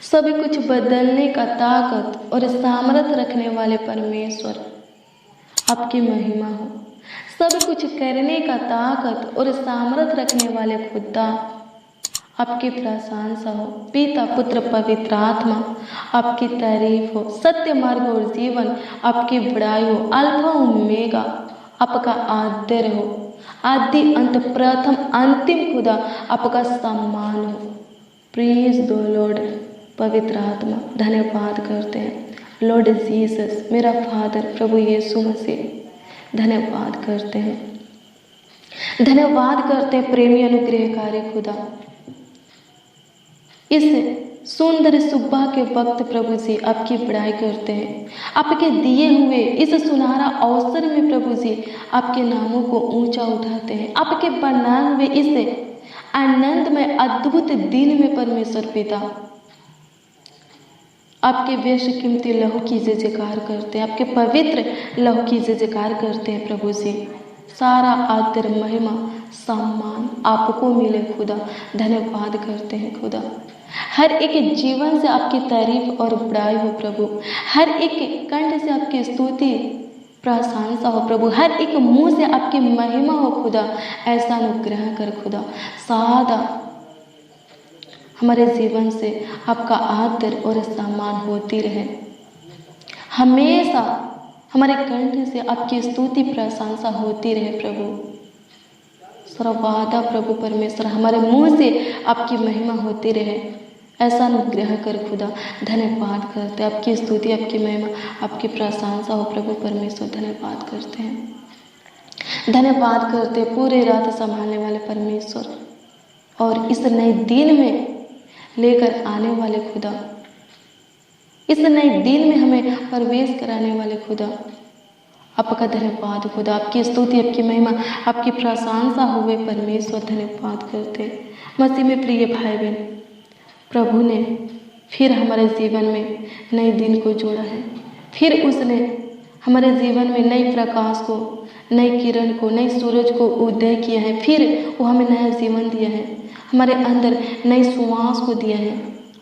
सभी कुछ बदलने का ताकत और सामर्थ्य रखने वाले परमेश्वर, आपकी महिमा हो। सब कुछ करने का ताकत और सामर्थ्य रखने वाले खुदा, आपकी प्रशंसा हो। पिता पुत्र पवित्र आत्मा, आपकी तारीफ हो। सत्य मार्ग और जीवन, आपकी बड़ाई हो। अल्फा ओमेगा, आपका आदर हो। आदि अंत प्रथम अंतिम खुदा, आपका सम्मान हो। प्रेज दो लॉर्ड। पवित्र आत्मा धन्यवाद करते हैं लॉर्ड जीसस, मेरा फादर प्रभु यीशु मसीह, धन्यवाद करते हैं, धन्यवाद करते हैं प्रेमी अनुग्रहकारी खुदा। इस सुंदर सुबह के वक्त प्रभु जी आपकी बड़ाई करते हैं। आपके दिए हुए इस सुनहरा अवसर में प्रभु जी आपके नामों को ऊंचा उठाते हैं। आपके बनाए हुए इस आनंद में अद्भुत दिन में परमेश्वर पिता आपके व्यस्त कीमती लहू की जय जयकार करते हैं। आपके पवित्र लहू की जय जयकार करते हैं प्रभु जी। सारा आदर महिमा सम्मान आपको मिले खुदा, धन्यवाद करते हैं खुदा। हर एक जीवन से आपकी तारीफ और बड़ाई हो प्रभु। हर एक कंठ से आपकी स्तुति प्रशंसा हो प्रभु। हर एक मुंह से आपकी महिमा हो खुदा। ऐसा अनुग्रह कर खुदा, सादा हमारे जीवन से आपका आदर और सम्मान होती रहे। हमेशा हमारे कंठ से आपकी स्तुति प्रशंसा होती रहे प्रभु। सर्वदा प्रभु परमेश्वर हमारे मुंह से आपकी महिमा होती रहे। ऐसा अनुग्रह कर खुदा, धन्यवाद करते हैं। आपकी स्तुति, आपकी महिमा, आपकी प्रशंसा हो प्रभु परमेश्वर, धन्यवाद करते हैं, धन्यवाद करते हैं पूरे रात संभालने वाले परमेश्वर और इस नए दिन में लेकर आने वाले खुदा, इस नए दिन में हमें प्रवेश कराने वाले खुदा, आपका धन्यवाद खुदा। आपकी स्तुति, आपकी महिमा, आपकी प्रशंसा हुए परमेश्वर, धन्यवाद करते। मसीह में प्रिय भाई बहन, प्रभु ने फिर हमारे जीवन में नए दिन को जोड़ा है। फिर उसने हमारे जीवन में नए प्रकाश को, नई किरण को, नए सूरज को उदय किया है। फिर वो हमें नया जीवन दिया है, हमारे अंदर नई श्वास को दिया है।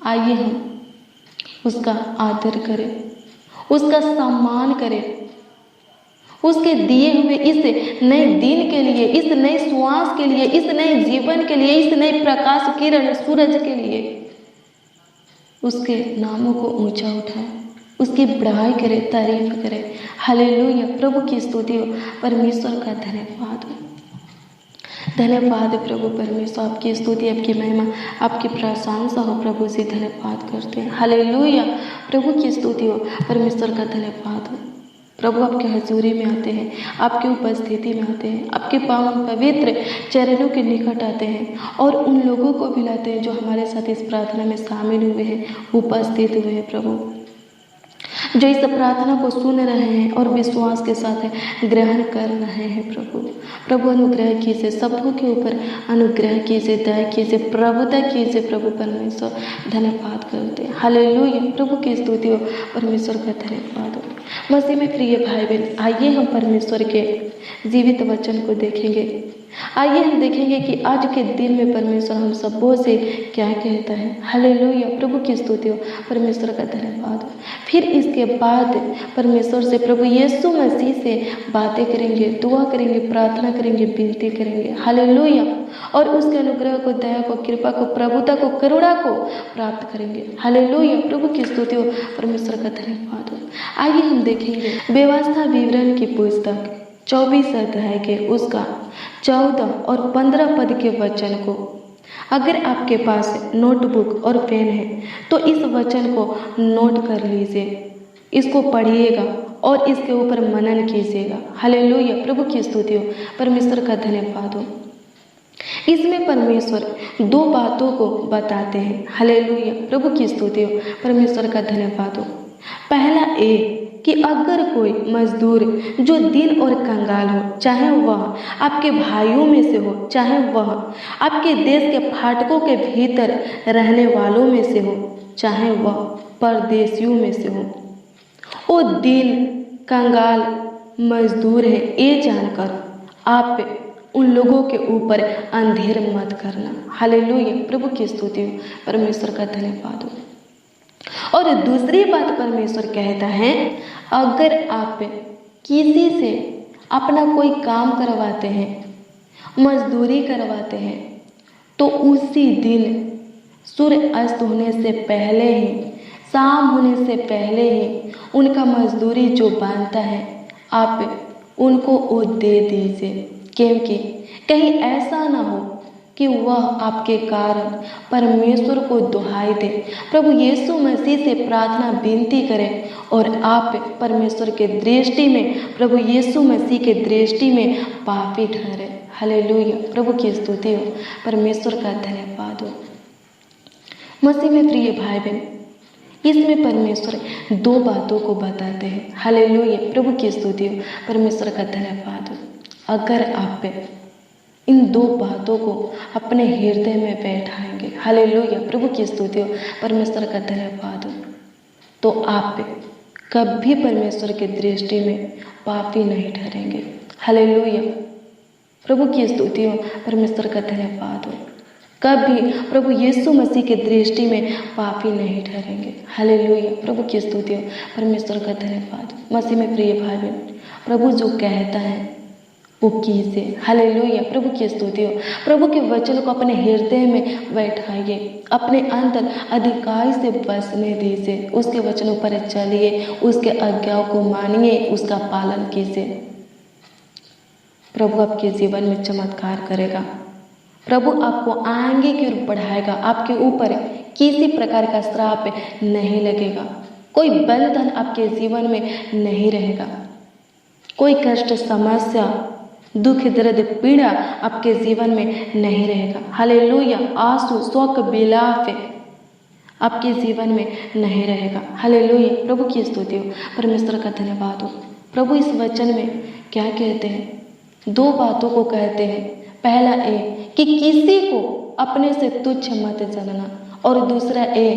आइए हम उसका आदर करें, उसका सम्मान करें, उसके दिए हुए इस नए दिन के लिए, इस नए श्वास के लिए, इस नए जीवन के लिए, इस नए प्रकाश किरण सूरज के लिए उसके नामों को ऊंचा उठाएं, उसकी बड़ाई करें, तारीफ करें। हालेलुया, प्रभु की स्तुति हो, परमेश्वर का धन्यवाद हो। धन्यवाद प्रभु परमेश्वर, आपकी स्तुति, आपकी महिमा, आपकी प्रशंसा हो प्रभु जी, धन्यवाद करते हैं। हालेलुया, प्रभु की स्तुति हो, परमेश्वर का धन्यवाद हो। प्रभु आपके हजूरी में आते हैं, आपकी उपस्थिति में आते हैं, आपके पावन पवित्र चरणों के निकट आते हैं और उन लोगों को भी लाते हैं जो हमारे साथ इस प्रार्थना में शामिल हुए हैं, उपस्थित हुए हैं प्रभु, जो इस प्रार्थना को सुन रहे हैं और विश्वास के साथ ग्रहण कर रहे हैं प्रभु। प्रभु अनुग्रह कीजिए, सबों के ऊपर अनुग्रह कीजिए, दया कीजिए, प्रभुता कीजिए प्रभु परमेश्वर, धन्यवाद करते हैं। हालेलुया, प्रभु की स्तुति हो, परमेश्वर का धन्यवाद हो। मसीह में प्रिय भाई बहन, आइए हम परमेश्वर के जीवित वचन को देखेंगे। आइए हम देखेंगे कि आज के दिन में परमेश्वर हम सबों से क्या कहता है। हालेलुया, प्रभु की स्तुति हो, परमेश्वर का धन्यवाद हो। फिर इसके बाद परमेश्वर से, प्रभु यीशु मसीह से बातें करेंगे, दुआ करेंगे, प्रार्थना करेंगे, विनती करेंगे। हालेलुया, और उसके अनुग्रह को, दया को, कृपा को, प्रभुता को, करुणा को प्राप्त करेंगे। हालेलुया, प्रभु की स्तुति हो, परमेश्वर का धन्यवाद हो। आइए हम देखेंगे व्यवस्था विवरण की पुस्तक 24 अध्याय के उसका 14 और 15 पद के वचन को, अगर आपके पास नोटबुक और पेन है तो इस वचन को नोट कर लीजिए, इसको पढ़िएगा और इसके ऊपर मनन कीजिएगा। हालेलुया, प्रभु की स्तुति हो, परमेश्वर का धन्यवाद हो। इसमें परमेश्वर दो बातों को बताते हैं। हालेलुया, प्रभु की स्तुति हो, परमेश्वर का धन्यवाद हो। पहला ए कि अगर कोई मजदूर जो दिन और कंगाल हो, चाहे वह आपके भाइयों में से हो, चाहे वह आपके देश के फाटकों के भीतर रहने वालों में से हो, चाहे वह परदेशियों में से हो, वो दिन कंगाल मजदूर है, ये जानकर आप उन लोगों के ऊपर अंधेर मत करना। हालेलुया, प्रभु की स्तुति हो, परमेश्वर का धन्यवाद हो। और दूसरी बात परमेश्वर कहता है, अगर आप किसी से अपना कोई काम करवाते हैं, मजदूरी करवाते हैं, तो उसी दिन सूर्य अस्त होने से पहले ही, शाम होने से पहले ही उनका मजदूरी जो बनता है आप उनको वो दे दीजिए, क्योंकि कहीं ऐसा ना हो कि वह आपके कारण परमेश्वर को दुहाई दे, प्रभु यीशु मसीह से प्रार्थना विनती करें और आप परमेश्वर के दृष्टि में, प्रभु यीशु मसीह के दृष्टि में पापी ठहरे। हालेलुया, प्रभु की स्तुति हो, परमेश्वर का धन्यवाद हो। मसीह में प्रिय भाई बहन, इसमें परमेश्वर दो बातों को बताते हैं। हालेलुया, प्रभु की स्तुति हो, परमेश्वर का धन्यवाद हो। अगर आप इन दो बातों को अपने हृदय में बैठाएंगे, हालेलुया, प्रभु की स्तुति हो, परमेश्वर का धन्यवाद हो, तो आप कभी परमेश्वर की दृष्टि में पापी नहीं ठहरेंगे। हालेलुया, प्रभु की स्तुति हो, परमेश्वर का धन्यवाद हो। कभी प्रभु यीशु मसीह के दृष्टि में पापी नहीं ठहरेंगे। हालेलुया, प्रभु की स्तुति हो, परमेश्वर का धन्यवाद। मसीह में प्रिय भाई बहन, प्रभु जो कहता है वो कीजिए। हालेलुया, प्रभु की स्तुति हो। प्रभु के वचन को अपने हृदय में बैठाइए, अपने अंदर अधिकार से बसने दीजिए, उसके वचनों पर चलिए, उसके आज्ञाओं को मानिए, उसका पालन कीजिए। प्रभु आपके जीवन में चमत्कार करेगा, प्रभु आपको आगे की ओर बढ़ाएगा, आपके ऊपर किसी प्रकार का श्राप नहीं लगेगा, कोई बंधन आपके जीवन में नहीं रहेगा, कोई कष्ट, समस्या, दुख, दर्द, पीड़ा आपके जीवन में नहीं रहेगा। हालेलुया, आंसू, शोक, विलाप आपके जीवन में नहीं रहेगा। हालेलुया, प्रभु की स्तुति हो, परमेश्वर का धन्यवाद हो। प्रभु इस वचन में क्या कहते हैं? दो बातों को कहते हैं। पहला ए कि किसी को अपने से तुच्छ मत जानना, और दूसरा ए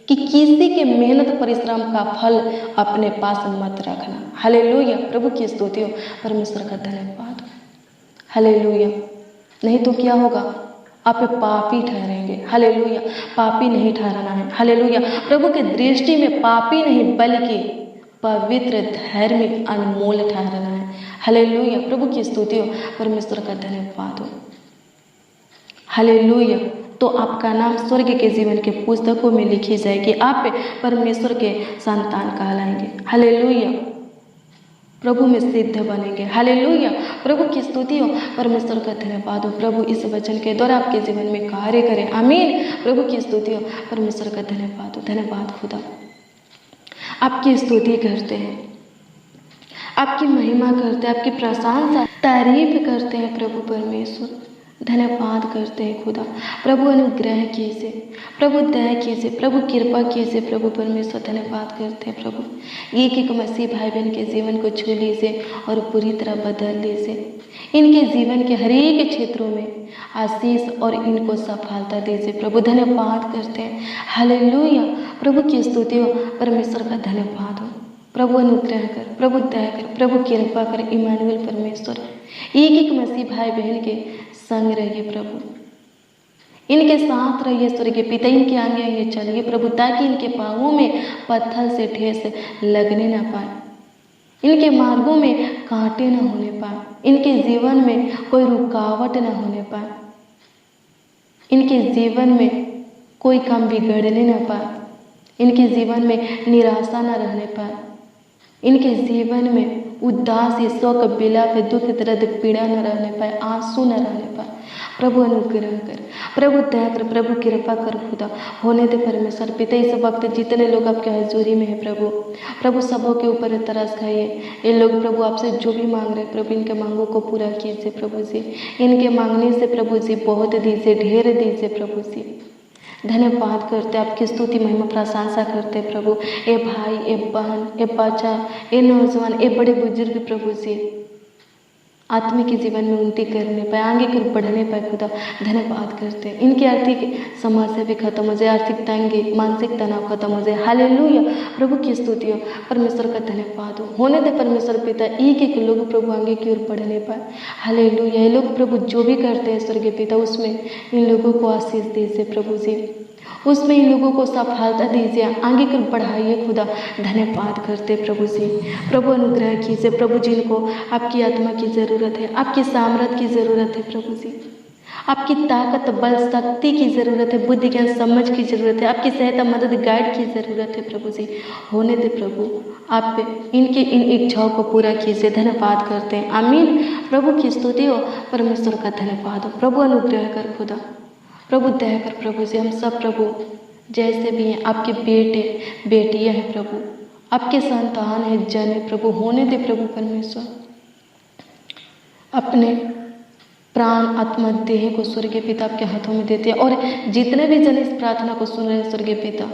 कि किसी के मेहनत परिश्रम का फल अपने पास मत रखना। हालेलुया, प्रभु की स्तुति हो, परमेश्वर का धन्यवाद। हालेलुया, नहीं तो क्या होगा? आप पापी ठहरेंगे। हालेलुया, पापी नहीं ठहराना है। हालेलुया, प्रभु के दृष्टि में पापी नहीं बल्कि पवित्र, धर्मी, अनमोल ठहराना है। हालेलुया, प्रभु की स्तुति हो, परमेश्वर का धन्यवाद हो। हालेलुया, तो आपका नाम स्वर्ग के जीवन के पुस्तकों में लिखी जाएगी, आप परमेश्वर के संतान कहलाएंगे। हालेलुया, प्रभु में सिद्ध बनेंगे। हालेलुया, प्रभु की स्तुति हो, परमेश्वर का धन्यवाद हो। प्रभु इस वचन के द्वारा आपके जीवन में कार्य करें। आमीन, प्रभु की स्तुति हो, परमेश्वर का धन्यवाद हो। धन्यवाद खुदा, आपकी स्तुति करते हैं, आपकी महिमा करते हैं, आपकी प्रशंसा, तारीफ करते हैं प्रभु परमेश्वर। धन्यवाद करते हैं खुदा। प्रभु अनुग्रह कीजिए, प्रभु दया कीजिए, प्रभु कृपा कीजिए, प्रभु परमेश्वर। धन्यवाद करते हैं प्रभु। एक एक मसीह भाई बहन के जीवन को छू लीजिए और पूरी तरह बदल लीजिए। इनके जीवन के हर एक क्षेत्रों में आशीष और इनको सफलता दीजिए प्रभु। धन्यवाद करते हैं। हालेलुया, प्रभु की स्तुति हो, परमेश्वर का धन्यवाद हो। प्रभु अनुग्रह कर, प्रभु दया कर, प्रभु कृपा कर। इमानुएल परमेश्वर, एक एक मसीह भाई बहन के संग रहिए प्रभु, इनके साथ रहिए स्वर्गीय पिता। इनके आगे आगे चलिए प्रभु, ताकि इनके पाँवों में पत्थर से ठेस लगने ना पाए, इनके मार्गों में कांटे न होने पाए, इनके जीवन में कोई रुकावट न होने पाए, इनके जीवन में कोई काम बिगड़ने न पाए, इनके जीवन में निराशा न रहने पाए, इनके जीवन में उदासी, शोक, विलाप, दुख, दर्द, पीड़ा न रहने पाए, आंसू न रहने पाए। प्रभु अनुग्रह कर, प्रभु दया कर, प्रभु कृपा कर खुदा। होने दे परमेश्वर पिता, इस वक्त जितने लोग आपके हजूरी में है प्रभु, प्रभु सबों के ऊपर तरस खाइए। ये लोग प्रभु आपसे जो भी मांग रहे प्रभु, इनके मांगों को पूरा कीजिए प्रभु जी। इनके मांगने से प्रभु जी बहुत दीजिए, ढेर दीजिए प्रभु जी। धन्यवाद करते, आपकी स्तुति महिमा प्रशंसा करते प्रभु। ए भाई, ए बहन, ए बच्चा, ए नौजवान, ए बड़े बुजुर्ग प्रभु जी आत्मिक के जीवन में उन्नति करने पाए, आगे कर बढ़ने पाए खुदा। धन्यवाद करते हैं। इनकी आर्थिक समस्या भी खत्म हो जाए, आर्थिक तंगी, मानसिक तनाव खत्म हो जाए। हालेलुया, प्रभु की स्तुति हो, परमेश्वर का धन्यवाद हो। होने दे परमेश्वर पिता, एक एक लोग प्रभु आगे की ओर बढ़ने पाए। हालेलुया, ये लोग प्रभु जो भी करते हैं स्वर्गीय पिता, उसमें इन लोगों को आशीष दीजिए प्रभु जी। उसमें इन लोगों को सफलता दीजिए, आगे कर बढ़ाइए खुदा। धन्यवाद करते प्रभु जी। प्रभु अनुग्रह कीजिए प्रभु, जिनको आपकी आत्मा की ज़रूरत है, आपकी सामर्थ की ज़रूरत है प्रभु जी, आपकी ताकत बल शक्ति की ज़रूरत है, बुद्धि ज्ञान समझ की ज़रूरत है, आपकी सहायता मदद गाइड की ज़रूरत है प्रभु जी। होने दे प्रभु, आप इनकी इन इच्छाओं को पूरा कीजिए। धन्यवाद करते हैं, आमीन। प्रभु की स्तुति हो, परमेश्वर का धन्यवाद हो। प्रभु अनुग्रह कर खुदा, प्रभु दया कर प्रभु जी। हम सब प्रभु जैसे भी हैं, आपके बेटे बेटियां हैं प्रभु, आपके संतान हैं, जन है प्रभु। होने दे प्रभु परमेश्वर, अपने प्राण आत्मा देह को स्वर्गीय पिता आपके हाथों में देते हैं। और जितने भी जन इस प्रार्थना को सुन रहे हैं स्वर्गीय पिता,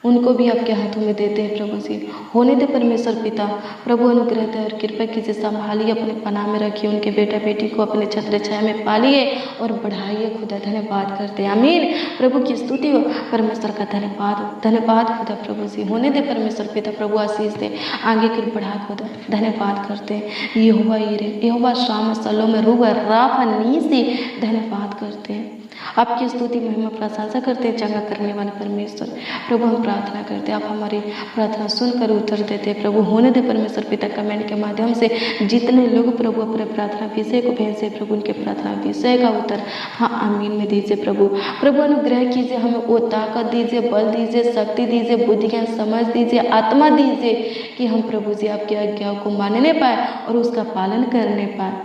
उनको भी आपके हाथों में देते हैं प्रभु जी। होने दे परमेश्वर पिता, प्रभु अनुग्रह दे और कृपा कीजिए, संभालिए, अपने पनाह में रखिए, उनके बेटा बेटी को अपने छत्र छाया में पालिए और बढ़ाइए खुदा। धन्यवाद करते हैं, आमीन। प्रभु की स्तुति हो, परमेश्वर का धन्यवाद हो। धन्यवाद खुदा प्रभु जी। होने दे परमेश्वर पिता, प्रभु आशीष दे, आगे की बढ़ा खुदा। धन्यवाद करते हैं यहोवा यीरे, यहोवा शाम सलोम रूबा राफा नीसी। धन्यवाद करते हैं, आपकी स्तुति महिमा प्रशंसा करते हैं चंगा करने वाले परमेश्वर। प्रभु हम प्रार्थना करते हैं, आप हमारी प्रार्थना सुनकर उत्तर देते हैं प्रभु। होने दे परमेश्वर पिता, कमेंट के माध्यम से जितने लोग प्रभु अपने प्रार्थना विषय को भेजे प्रभु, उनके प्रार्थना विषय का उत्तर हाँ आमीन में दीजिए प्रभु। प्रभु अनुग्रह कीजिए, हमें वो ताकत दीजिए, बल दीजिए, शक्ति दीजिए, बुद्धि ज्ञान समझ दीजिए, आत्मा दीजिए कि हम प्रभु जी आपकी आज्ञाओं को मानने पाए और उसका पालन करने पाए।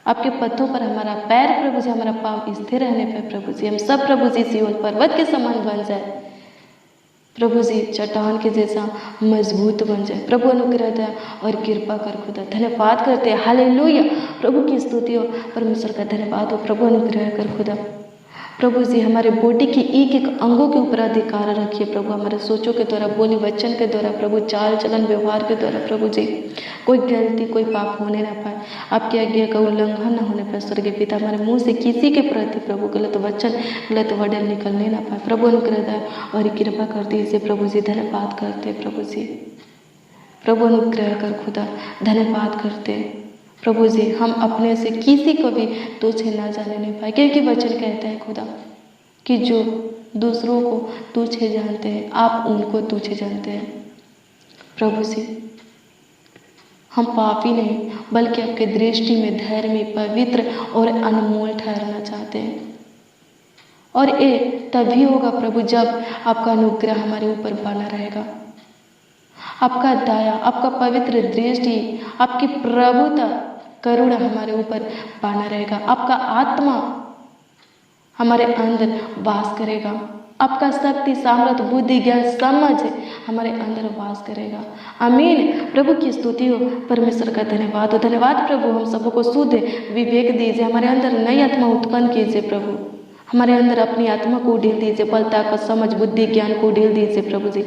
आपके पथों पर हमारा पैर प्रभु जी, हमारा पाँव स्थिर रहने पर प्रभु जी, हम सब प्रभु जी सिय्योन पर्वत के समान बन जाए प्रभु जी, चट्टान के जैसा मजबूत बन जाए। प्रभु अनुग्रह दे और कृपा कर खुदा। धन्यवाद करते हैं, हालेलुया। प्रभु की स्तुति हो, परमेश्वर का धन्यवाद हो। प्रभु अनुग्रह कर खुदा। प्रभु जी हमारे बॉडी के एक एक अंगों के ऊपर अधिकार रखिए प्रभु, हमारे सोचों के द्वारा, बोली वचन के द्वारा प्रभु, चाल चलन व्यवहार के द्वारा प्रभु जी, कोई गलती कोई पाप होने ना पाए, आपकी आज्ञा का उल्लंघन न होने पाए स्वर्गीय पिता। हमारे मुंह से किसी के प्रति प्रभु गलत वचन गलत वर्ड निकलने ना पाए। प्रभु अनुग्रह दे और कृपा कर दीजिए प्रभु जी। धन्यवाद करते प्रभु जी, प्रभु अनुग्रह कर खुदा। धन्यवाद करते प्रभु जी, हम अपने से किसी को भी तुच्छ ना जाने नहीं पाए, क्योंकि वचन कहता है खुदा कि जो दूसरों को तुच्छ जानते हैं आप उनको तुच्छ जानते हैं। प्रभु जी हम पापी नहीं बल्कि आपके दृष्टि में धर्मी, पवित्र और अनमोल ठहरना चाहते हैं। और ये तभी होगा प्रभु जब आपका अनुग्रह हमारे ऊपर बना रहेगा, आपका दया, आपका पवित्र दृष्टि, आपकी प्रभुता करुणा हमारे ऊपर बना रहेगा, आपका आत्मा हमारे अंदर वास करेगा, आपका शक्ति सामर्थ बुद्धि ज्ञान समझ हमारे अंदर वास करेगा। आमीन। प्रभु की स्तुति हो, परमेश्वर का धन्यवाद हो। धन्यवाद प्रभु, हम सबको शुद्ध विवेक दीजिए, हमारे अंदर नई आत्मा उत्पन्न कीजिए प्रभु, हमारे अंदर अपनी आत्मा को ढील दीजिए, बल ताकत समझ बुद्धि ज्ञान को ढील दीजिए प्रभु जी।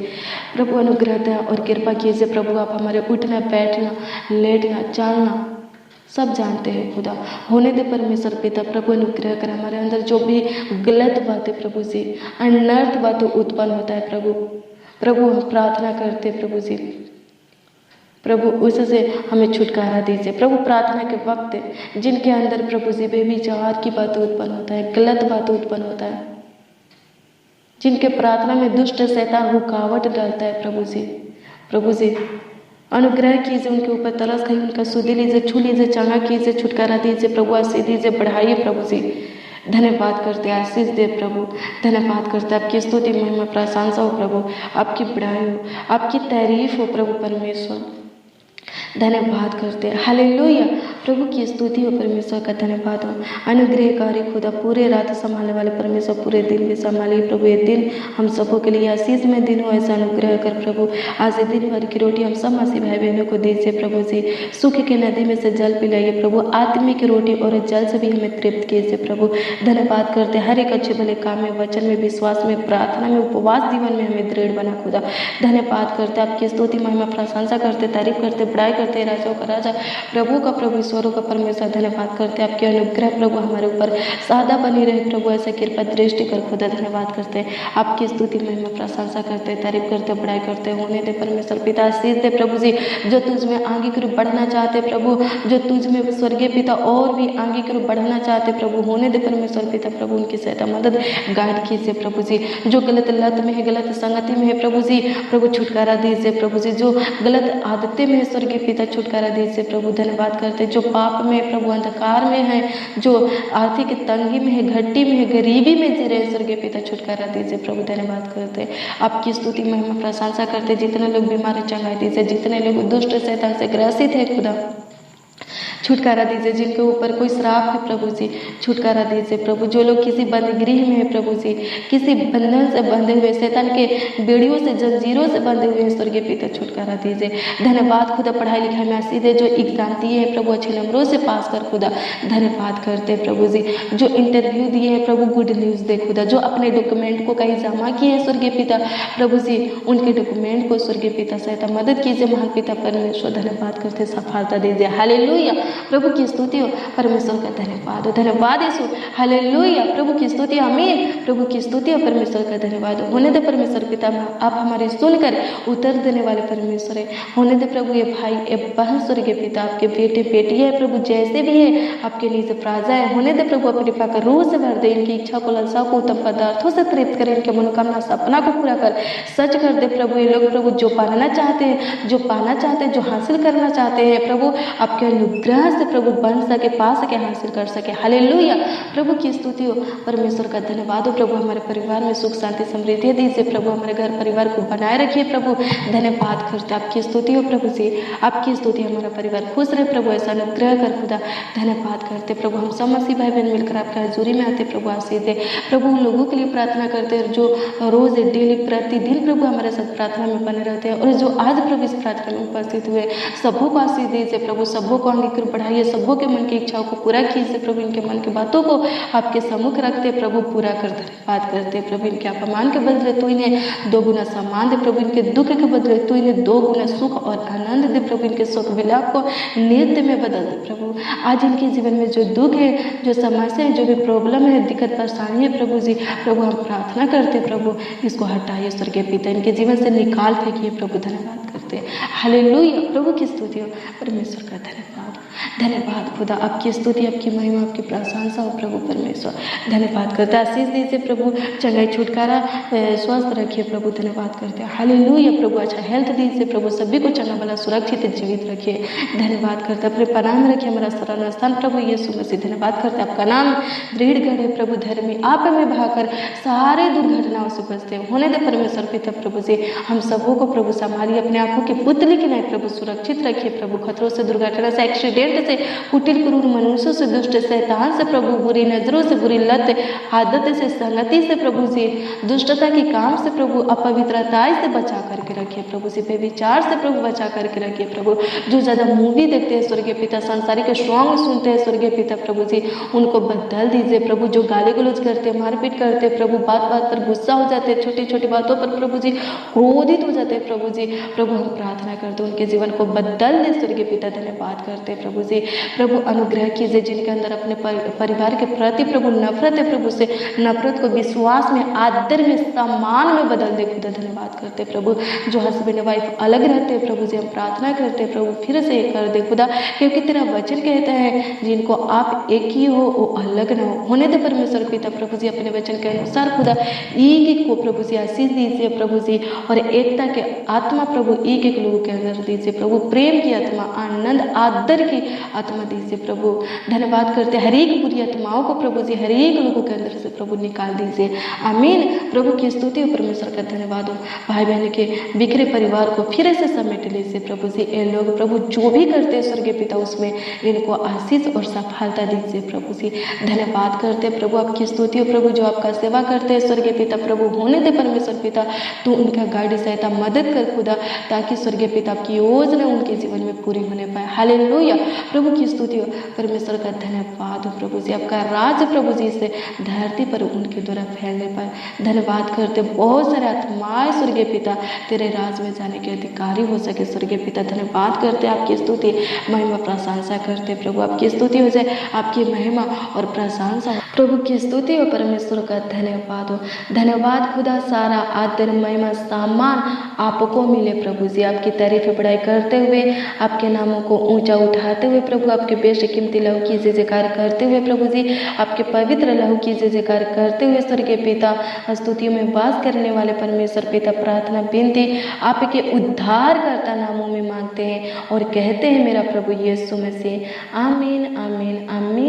प्रभु अनुग्रह दया और कृपा कीजिए प्रभु, आप हमारे उठना बैठना लेटना चलना सब जानते हैं खुदा। होने दे परमेश्वर पिता, प्रभु अनुग्रह कर हमारे अंदर जो भी गलत बातें प्रभु जी, अनर्थ बातें उत्पन्न होता है प्रभु हम प्रार्थना करते प्रभु जी, प्रभु उससे हमें छुटकारा दीजिए प्रभु। प्रार्थना के वक्त जिनके अंदर प्रभु जी बेविचार की बातें उत्पन्न होता है, गलत बातें उत्पन्न होता है, जिनके प्रार्थना में दुष्ट शैतान रुकावट डालता है प्रभु जी अनुग्रह कीजिए, उनके ऊपर तरस खाइए, उनका सुधि लीजिए, छू लीजिए, चंगा कीजिए, छुटकारा दीजिए प्रभु, आशीष दीजिए, बढ़ाइए प्रभु जी। धन्यवाद करते, आशीष दे प्रभु, धन्यवाद करते, आपकी स्तुति महिमा प्रशंसा हो प्रभु, आपकी बढ़ाई हो, आपकी तारीफ हो प्रभु परमेश्वर। धन्यवाद करते हैं, हालेलुया। प्रभु की स्तुति हो, परमेश्वर का धन्यवाद हो। अनुग्रहकारी खुदा, पूरे रात संभालने वाले परमेश्वर, पूरे दिन भी संभालिए प्रभु। ये दिन हम सबों के लिए आशीष में दिन हो, ऐसा अनुग्रह कर प्रभु। आज दिन भर की रोटी हम सब मसीह भाई बहनों को दीजिए प्रभु जी। सुख के नदी में से जल पिलाइए प्रभु, आत्मिक रोटी और जल से भी हमें तृप्त कीजिए प्रभु। धन्यवाद करते, हर एक अच्छे भले काम में, वचन में, विश्वास में, प्रार्थना में, उपवास जीवन में हमें दृढ़ बना खुदा। धन्यवाद करते, आपकी स्तुति महिमा प्रशंसा करते, तारीफ करते, बड़ाई करते, राजाओं का राजा, प्रभु का प्रभु, परमेश्वरों का परमेश्वर धन्यवाद करते हैं। आपके अनुग्रह प्रभु हमारे ऊपर सदा बनी रहे प्रभु, ऐसा कृपा दृष्टि कर खुदा धन्यवाद करते हैं। आपकी स्तुति महिमा प्रशंसा करते, तारीफ करते, बड़ाई करते। होने दे परमेश्वर पिता, आशीष दे प्रभु जी, जो तुझ में आगे की ओर बढ़ना चाहते प्रभु, जो तुझ में स्वर्गीय पिता और भी आगे की ओर बढ़ना चाहते प्रभु, होने दे परमेश्वर पिता प्रभु, उनकी सहायता मदद गाइड कीजिए प्रभु जी। जो गलत लत में है, गलत संगति में है प्रभु जी, प्रभु छुटकारा दीजिए प्रभु जी। जो गलत आदतें में है स्वर्गीय पिता, छुटकारा दीजिए प्रभु, धन्यवाद करते। जो पाप में प्रभु, अंधकार में है, जो आर्थिक तंगी में है, घट्टी में है, गरीबी में जी रहे स्वर्गीय पिता, छुटकारा दीजिए प्रभु, धन्यवाद करते। आपकी स्तुति महिमा प्रशंसा करते। जितने लोग बीमार है चंगाई दीजिए, जितने लोग दुष्ट शैतान से ग्रसित है खुदा छुटकारा दीजिए। जिनके ऊपर कोई श्राप है प्रभु जी, छुटकारा दीजिए प्रभु। जो लोग किसी बंदगृह में है प्रभु जी, किसी बंधन से बंधे हुए, शैतान के बेड़ियों से, जंजीरों से बंधे हुए स्वर्गीय पिता, छुटकारा दीजिए। धन्यवाद खुदा, पढ़ाई लिखाई में आशीष दे। जो एग्जाम दिए हैं प्रभु, अच्छे नंबरों से पास कर खुदा, धन्यवाद करते प्रभु जी। जो इंटरव्यू दिए हैं प्रभु, गुड न्यूज़ दे खुदा। जो अपने डॉक्यूमेंट को कहीं जमा किए हैं स्वर्गीय पिता प्रभु जी, उनके डॉक्यूमेंट को स्वर्गीय पिता सहायता मदद कीजिए। महान पिता परमेश्वर धन्यवाद करते, सफलता दीजिए। हालेलुया, प्रभु की स्तुति हो, परमेश्वर का धन्यवाद हो। धन्यवाद यीशु, हालेलुया, प्रभु की स्तुति, आमीन। प्रभु की स्तुति हो, परमेश्वर का धन्यवाद हो। होने दे परमेश्वर पिता, आप हमारे सुनकर उत्तर देने वाले परमेश्वर है। होने दे प्रभु, ये भाई, ये बहन स्वर्गीय पिता, आपके बेटे बेटी है प्रभु, जैसे भी है आपके लिए सब राजा है। होने दे प्रभु, अपनी पाकर रूह से भर दे। इनकी इच्छा को, लालसा को उत्तम पदार्थों से तृप्त करे। इनके मनोकामना सपना को पूरा कर, सच कर दे प्रभु। ये लोग प्रभु जो पाना चाहते हैं, जो पाना चाहते हैं, जो हासिल करना चाहते हैं प्रभु, आपके अनुग्रह से प्रभु बन सके, पा सके, हासिल कर सके। हालेलुया, प्रभु की स्तुति हो, परमेश्वर का धन्यवाद हो। प्रभु हमारे परिवार में सुख शांति समृद्धि दीजिए प्रभु। हमारे घर परिवार को बनाए रखिए प्रभु, धन्यवाद करते। आपकी स्तुति हो प्रभु जी, आपकी स्तुति, हमारा परिवार खुश रहे प्रभु, ऐसा अनुग्रह कर खुदा, धन्यवाद करते प्रभु। हम सब मसीह भाई बहन मिलकर आपके हजूरी में आते प्रभु, आशीष दे प्रभु। उन लोगों के लिए प्रार्थना करते हैं जो रोज डेली प्रतिदिन प्रभु हमारे साथ प्रार्थना में बने रहते हैं, और जो आज प्रभु इस प्रार्थना में उपस्थित हुए, सबों को आशीष दीजिए प्रभु। सबों को आगे की बढ़ाइए, सबों के मन की इच्छाओं को पूरा कीजिए प्रभु। इनके मन की बातों को आपके सम्मुख रखते प्रभु, पूरा कर धन्यवाद करते प्रभु। इनके अपमान के बदले तो इन्हें 2 गुना सम्मान दे प्रभु। इनके दुख के बदले तो इन्हें 2 गुना सुख और आनंद दे प्रभु। इनके शोक विलाप को नृत्य में बदल दे प्रभु। आज इनके जीवन में जो दुख है, जो समस्या है, जो भी प्रॉब्लम है, दिक्कत परेशानी है प्रभु जी, प्रभु हम प्रार्थना करते प्रभु, इसको हटाइए स्वर्गीय पिता, इनके जीवन से निकाल फेंकिए प्रभु, धन्यवाद करते। हालेलुया, प्रभु की स्तुति हो, परमेश्वर का धन्यवाद, धन्यवाद खुदा। आपकी स्तुति, आपकी महिमा, आपकी प्रशंसा हो प्रभु परमेश्वर, धन्यवाद करते। आशीष दीजिए प्रभु, चंगाई छुटकारा स्वस्थ रखिए प्रभु, धन्यवाद करते हैं। हालेलुया प्रभु, अच्छा हेल्थ दीजिए प्रभु, सभी को चंगा भला सुरक्षित जीवित रखिए, धन्यवाद करते। अपने पनाह में रखिए हमारा शरण स्थान प्रभु यीशु मसीह, धन्यवाद करते। आपका नाम दृढ़ गढ़ है प्रभु, धर्मी आप में बहाकर सारे दुर्घटनाओं से बचते हैं। होने दे परमेश्वर पिता प्रभु जी, हम सबों को प्रभु संभालिए, अपने आंखों की पुतली की नहीं प्रभु सुरक्षित रखिए प्रभु। खतरों से, दुर्घटना से, एक्सीडेंट से, कुटिल क्रूर मनुष्यों से, दुष्ट शैतान से प्रभु, बुरी नजरों से, बुरी लत आदत से, संगति से प्रभु जी, दुष्टता के काम से प्रभु, अपवित्रता से बचा करके रखिए प्रभु जी, बेविचार से प्रभु बचा करके रखिए प्रभु। जो ज़्यादा मूवी देखते हैं स्वर्गीय पिता, संसारिक सॉन्ग सुनते हैं स्वर्गीय पिता प्रभु जी, उनको बदल दीजिए प्रभु। जो गाली गलौज करते, मारपीट करते प्रभु, बात बात पर गुस्सा हो जाते हैं, छोटी छोटी बातों पर प्रभु जी क्रोधित हो जाते हैं प्रभु जी, प्रभु हम प्रार्थना करते उनके जीवन को बदल दे स्वर्गीय पिता, धन्यवाद करते प्रभु जी। प्रभु अनुग्रह कीजिए जिनके अंदर अपने परिवार के प्रति प्रभु नफरत है प्रभु से, नफरत को विश्वास में, आदर में, सम्मान में बदल दे खुदा, धन्यवाद करते प्रभु। जो हस्बैंड वाइफ अलग रहते हैं प्रभु जी, हम प्रार्थना करते हैं प्रभु फिर से एक कर दे खुदा, क्योंकि तेरा वचन कहता है जिनको आप एक ही हो वो अलग ना हो। होने दे परमेश्वर पिता प्रभु जी, अपने वचन के अनुसार खुदा एक एक को प्रभु जी आशीष दीजिए प्रभु जी, और एकता के आत्मा प्रभु एक एक लोगों के अंदर दीजिए प्रभु। प्रेम की आत्मा, आनंद आदर की आत्मा दीजिए प्रभु, धन्यवाद करते। हर एक बुरी आत्माओं को प्रभु जी हर एक लोगों के अंदर से प्रभु निकाल दीजिए, आमीन। प्रभु की स्तुति हो, परमेश्वर का धन्यवाद हो। भाई बहन के बिखरे परिवार को फिर से समेट लीजिए प्रभु जी। ये लोग प्रभु जो भी करते हैं स्वर्गीय पिता, उसमें इनको आशीष और सफलता दीजिए प्रभु जी, धन्यवाद करते प्रभु। आपकी स्तुति हो प्रभु, जो आपका सेवा करते हैं स्वर्गीय पिता प्रभु, होने दे परमेश्वर पिता, तू उनका गाड़ी सहायता मदद कर खुदा, ताकि ताकि स्वर्गीय पिता आपकी योजना उनके जीवन में पूरी होने पाए। हालेलुया, प्रभु की स्तुति हो, परमेश्वर का धन्यवाद हो प्रभु जी, आपका राज प्रभु जी से धरती पर उनके द्वारा फैलने पाए। धन्यवाद करते, बहुत सारे आत्माएं स्वर्गीय पिता तेरे राज में जाने के अधिकारी हो सके। स्वर्गीय पिता धन्यवाद करते, आपकी स्तुति महिमा प्रशंसा करते प्रभु, आपकी स्तुति हो जाए, आपकी महिमा और प्रशंसा हो। प्रभु की स्तुति हो, परमेश्वर का धन्यवाद हो। धन्यवाद खुदा, सारा आदर महिमा सामान आपको मिले प्रभु जी। आपकी तारीफ बड़ाई करते हुए, आपके नामों को ऊंचा उठाते हुए प्रभु, आपके बेशकीमती लहू की जय जयकार करते हुए प्रभु जी, आपके पवित्र लहू की जय जयकार करते हुए स्वर्गीय पिता स्तुतियों में वास करने वाले परमेश्वर पिता, प्रार्थना विनती आपके उद्धारकर्ता नामों में मांगते हैं और कहते हैं मेरा प्रभु यीशु मसीह, आमीन आमीन आमीन।